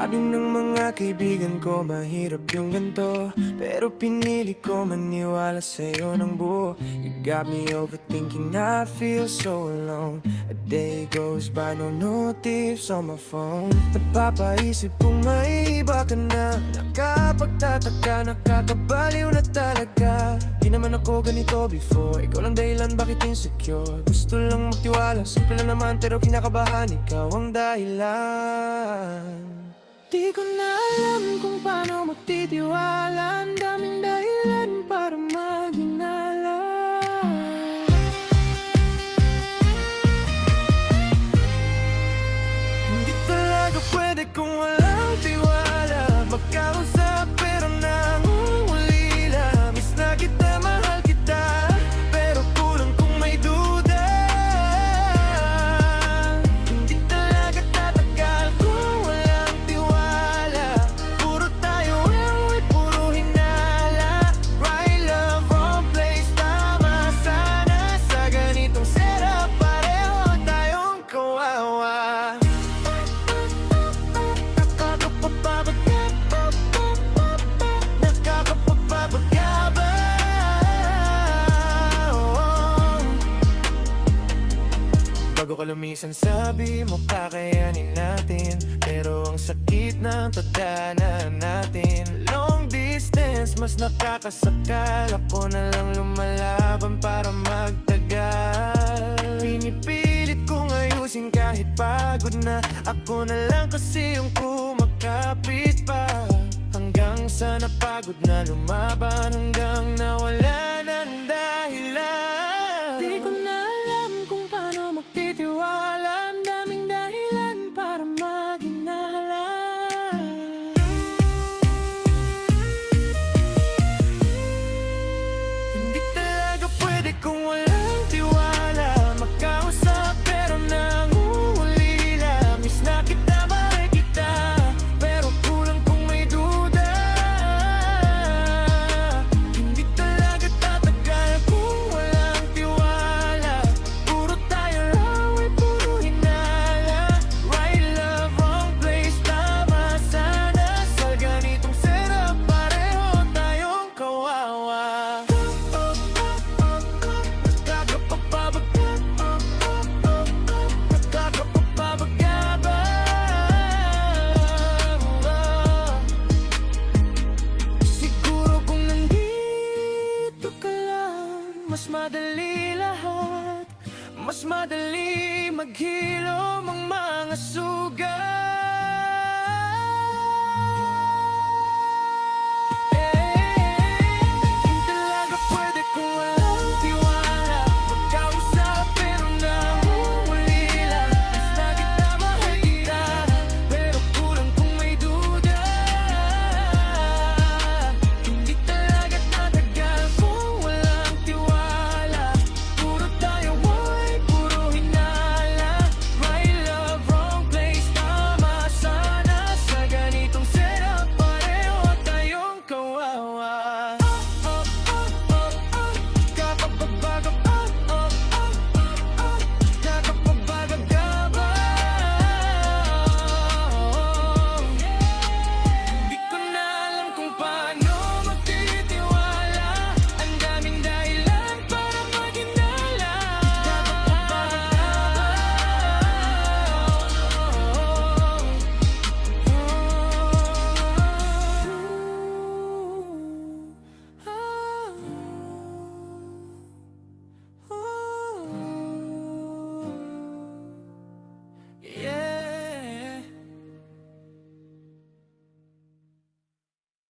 Sabi ng mga kaibigan ko mahirap yung ganito, pero pinili ko maniwala sa'yo ng buo. You got me overthinking, I feel so alone. A day goes by, no notifs on my phone. Napapaisip kung may iba ka na. Nakapagtataka, nakakabaliw na talaga. Di naman ako ganito before, ikaw lang dahilan bakit insecure. Gusto lang magtiwala, simple lang naman pero kinakabahan. Ikaw ang dahilan. Di ko na alam kung paano magtitiwala. Ang daming dahilan para maghinala. Hindi talaga pwede kung walang tiwala. Magkausap pero nangungulila. Miss na kita, mahal kita, pero kulang kung may duda. Hindi talaga tatagal kung walang tiwala. Puro tayo away, puro hinala. Right love, wrong place, tama sana. Sa ganitong setup, pareho tayong kawawa. Bago ka lumisan, sabi mo kakayanin natin, pero ang sakit ng tadhana natin. Long distance, mas nakakasakal. Ako na lang lumalaban para magtagal. Pinipilit kong ayusin kahit pagod na. Ako na lang kasi yung kumakapit pa. Hanggang sa napagod na lumaban, hanggang nawala ng dahilan. Di ko na alam kung paano magtitiwala. Ang daming dahilan para maghinala. Hindi talaga pwede kung walang tiwala. Magkausap pero nangungulila. Miss na kita, mahal kita, pero kulang kung may duda. Hindi talaga tatagal kung walang tiwala. Puro tayo away, puro hinala. Right love, wrong place, tama sana. Sa ganitong setup, pareho tayong kawawa. Siguro kung nandito ka lang, mas madali lahat. Mas madali maghirap.